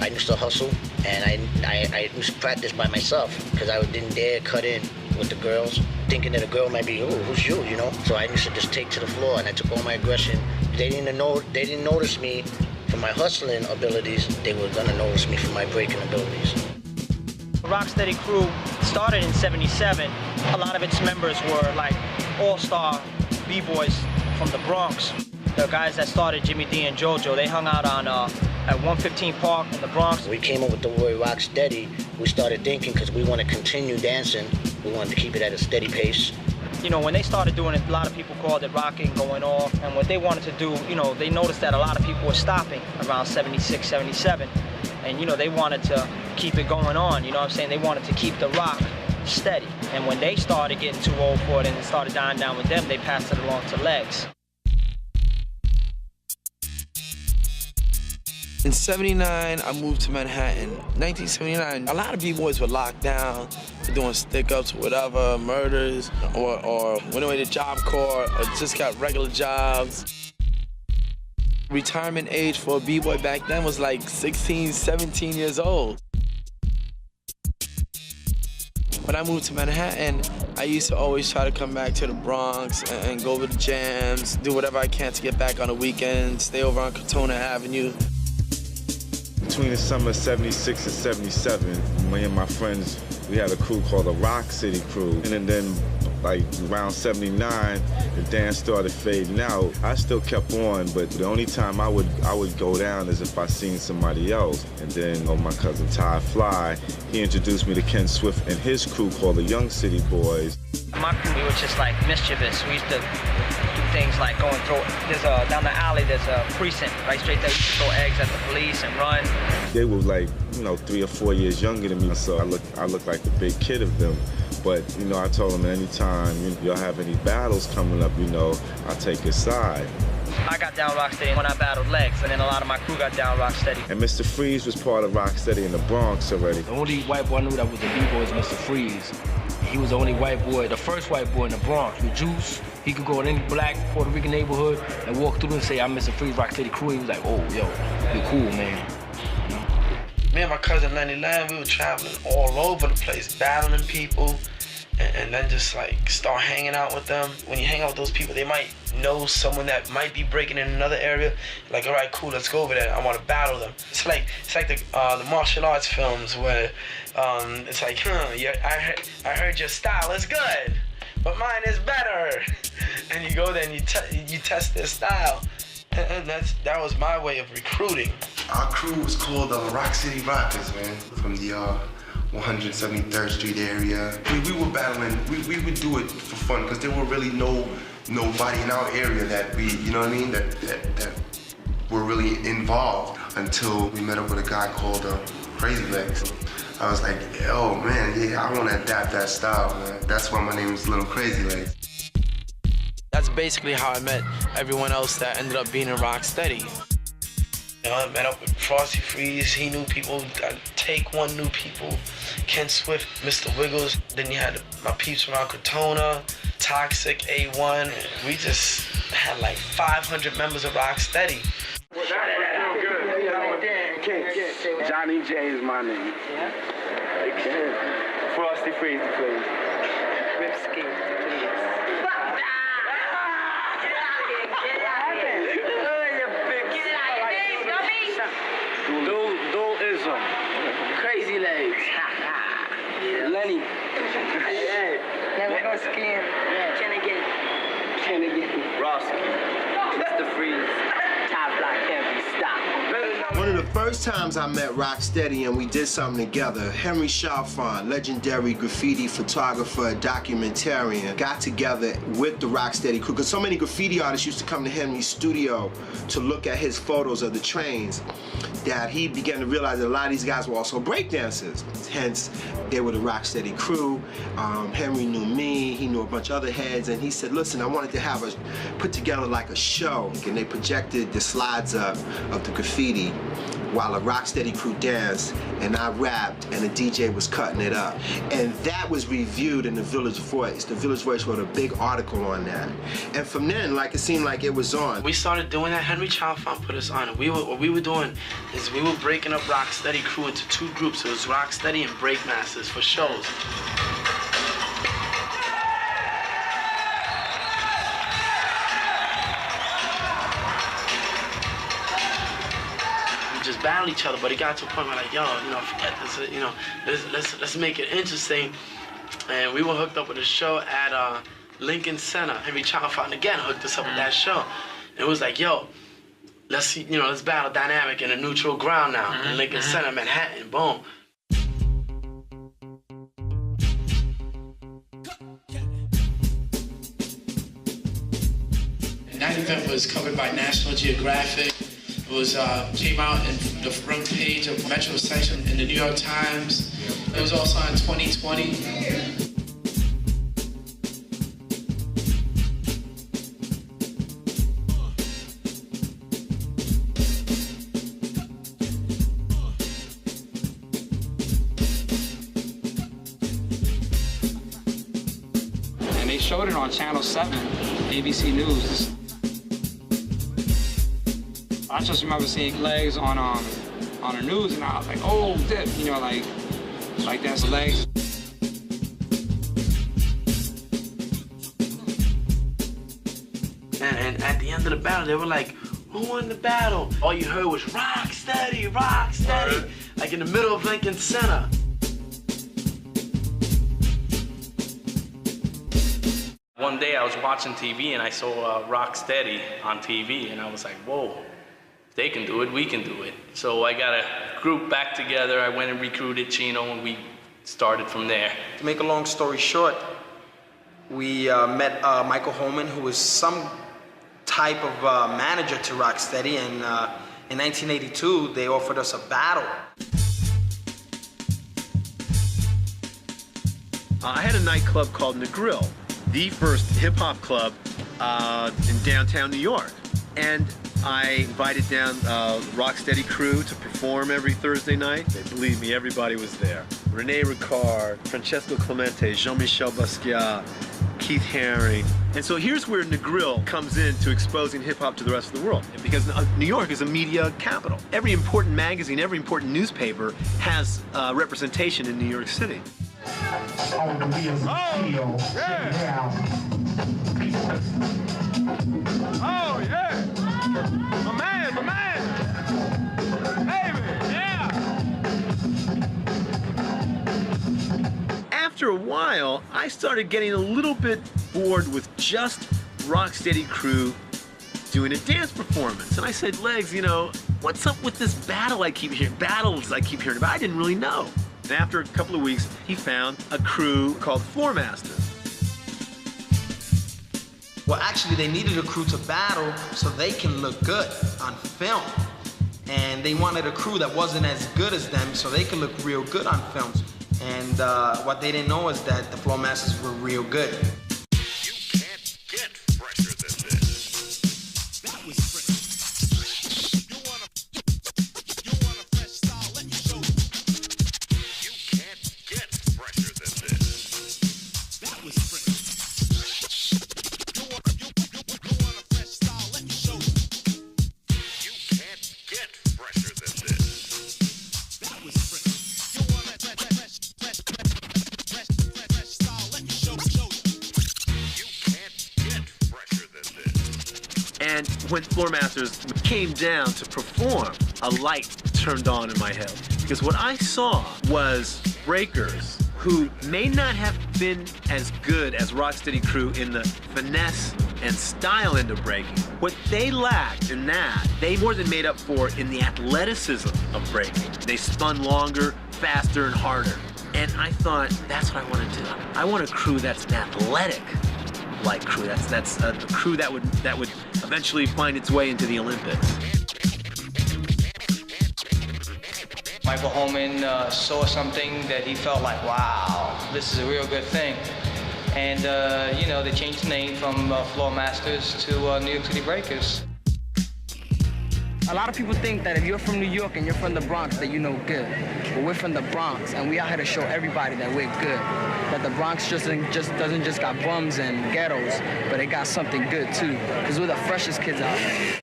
I used to hustle, and I used to practice by myself because I didn't dare cut in with the girls, thinking that a girl might be, oh, who's you, you know? So I used to just take to the floor, and I took all my aggression. They didn't notice me for my hustling abilities. They were gonna notice me for my breaking abilities. The Rocksteady crew started in '77. A lot of its members were like all-star b-boys from the Bronx. The guys that started Jimmy D and JoJo, they hung out on at 115 Park in the Bronx. We came up with the word Rocksteady. We started thinking because we want to continue dancing. We wanted to keep it at a steady pace. You know, when they started doing it, a lot of people called it rocking, going off. And what they wanted to do, you know, they noticed that a lot of people were stopping around 76, 77. And, you know, they wanted to keep it going on, you know what I'm saying? They wanted to keep the rock steady. And when they started getting too old for it and it started dying down with them, they passed it along to Legs. In '79, I moved to Manhattan. 1979, a lot of b-boys were locked down, doing stick-ups, whatever, murders, or went away to Job Corps, or just got regular jobs. Retirement age for a b-boy back then was like 16, 17 years old. When I moved to Manhattan, I used to always try to come back to the Bronx and go to the jams, do whatever I can to get back on the weekends, stay over on Cortona Avenue. Between the summer of '76 and '77, me and my friends, we had a crew called the Rock City Crew. And then like around '79, the dance started fading out. I still kept on, but the only time I would go down is if I seen somebody else. And then my cousin Ty Fly, he introduced me to Ken Swift and his crew called the Young City Boys. My crew, we were just like mischievous. We used to do things like go and throw, down the alley, there's a precinct, right straight there. We used to throw eggs at the police and run. They were like, 3 or 4 years younger than me, so I looked like the big kid of them. But, I told them anytime y'all have any battles coming up, I'll take your side. I got down Rocksteady when I battled Legs, and then a lot of my crew got down Rocksteady. And Mr. Freeze was part of Rocksteady in the Bronx already. The only white boy I knew that was the b-boy was Mr. Freeze. He was the only white boy, the first white boy in the Bronx with juice. He could go in any black Puerto Rican neighborhood and walk through and say, I'm Mr. Freeze, Rocksteady crew. He was like, oh, yo, you're cool, man. Me and my cousin Lenny Lamb, we were traveling all over the place, battling people, and then just like start hanging out with them. When you hang out with those people, they might know someone that might be breaking in another area. Like, all right, cool, let's go over there. I want to battle them. It's like the martial arts films where it's like, yeah, I heard your style is good, but mine is better. And you go there and you test their style. And that was my way of recruiting. Our crew was called Rock City Rockers, man, from the 173rd Street area. We were battling, we would do it for fun because there were really nobody in our area that we, that were really involved until we met up with a guy called Crazy Legs. I was like, oh man, yeah, I want to adapt that style, man. That's why my name is Little Crazy Legs. That's basically how I met everyone else that ended up being in Rocksteady. I met up with Frosty Freeze. He knew people. Take One knew people. Ken Swift, Mr. Wiggles. Then you had my peeps from Cortona, Toxic, A1. We just had like 500 members of Rocksteady. Johnny J is my name. Yeah? Frosty Freeze, please. Ripski, please. Dualism. Crazy Legs. Lenny. Yeah, we're going skiing. Ken again. Rosky. Mr. Freeze. Top block can't be stopped. One of the first times I met Rocksteady and we did something together, Henry Chalfant, legendary graffiti photographer, documentarian, got together with the Rocksteady crew, because so many graffiti artists used to come to Henry's studio to look at his photos of the trains, that he began to realize that a lot of these guys were also breakdancers. Hence, they were the Rocksteady crew. Henry knew me, he knew a bunch of other heads, and he said, listen, I wanted to put together like a show. And they projected the slides up of the graffiti while a Rocksteady crew danced, and I rapped, and the DJ was cutting it up. And that was reviewed in the Village Voice. The Village Voice wrote a big article on that. And from then, like, it seemed like it was on. We started doing that. Henry Chalfant put us on. What we were doing is we were breaking up Rocksteady crew into two groups. It was Rocksteady and Breakmasters for shows. Just battle each other, but it got to a point where like, yo, you know, forget this, you know, let's make it interesting. And we were hooked up with a show at Lincoln Center. Henry Chalfant again hooked us up with that show. And it was like, yo, let's battle dynamic in a neutral ground now in Lincoln Center, Manhattan, boom. And that event was covered by National Geographic. It was came out in the front page of Metro section in the New York Times. It was also in 2020. And they showed it on Channel 7, ABC News. I just remember seeing legs on the news, and I was like, oh, dip, you know, like that's legs. And at the end of the battle, they were like, who won the battle? All you heard was Rocksteady, Rocksteady, like in the middle of Lincoln Center. One day I was watching TV and I saw Rocksteady on TV, and I was like, whoa. They can do it, we can do it. So I got a group back together. I went and recruited Chino, and we started from there. To make a long story short, we met Michael Holman, who was some type of manager to Rocksteady, and in 1982, they offered us a battle. I had a nightclub called The Grill, the first hip-hop club in downtown New York. And I invited down Rocksteady crew to perform every Thursday night. Believe me, everybody was there. Rene Ricard, Francesco Clemente, Jean-Michel Basquiat, Keith Haring. And so here's where Negril comes into exposing hip-hop to the rest of the world. Because New York is a media capital. Every important magazine, every important newspaper has representation in New York City. Oh, yeah. Oh, yeah. My man. Baby, yeah. After a while, I started getting a little bit bored with just Rocksteady crew doing a dance performance. And I said, Legs, you know, what's up with this battles I keep hearing about? I didn't really know. And after a couple of weeks, he found a crew called Floor Masters. Well, actually, they needed a crew to battle so they can look good on film. And they wanted a crew that wasn't as good as them so they could look real good on film. And what they didn't know is that the Floor Masters were real good. You can't get fresher than this. That was fresh. You want a fresh style? Let me show you. You can't get fresher than this. That was fresh. And when Floor Masters came down to perform, a light turned on in my head. Because what I saw was breakers who may not have been as good as Rocksteady crew in the finesse and style end of breaking. What they lacked in that, they more than made up for in the athleticism of breaking. They spun longer, faster, and harder. And I thought, that's what I want to do. I want a crew that's an athletic-like crew. That's a crew that would eventually find its way into the Olympics. Michael Holman saw something that he felt like, wow, this is a real good thing. And, you know, they changed the name from Floor Masters to New York City Breakers. A lot of people think that if you're from New York and you're from the Bronx, that you know good. But we're from the Bronx, and we out here to show everybody that we're good. That the Bronx doesn't just got bums and ghettos, but it got something good too. Because we're the freshest kids out here.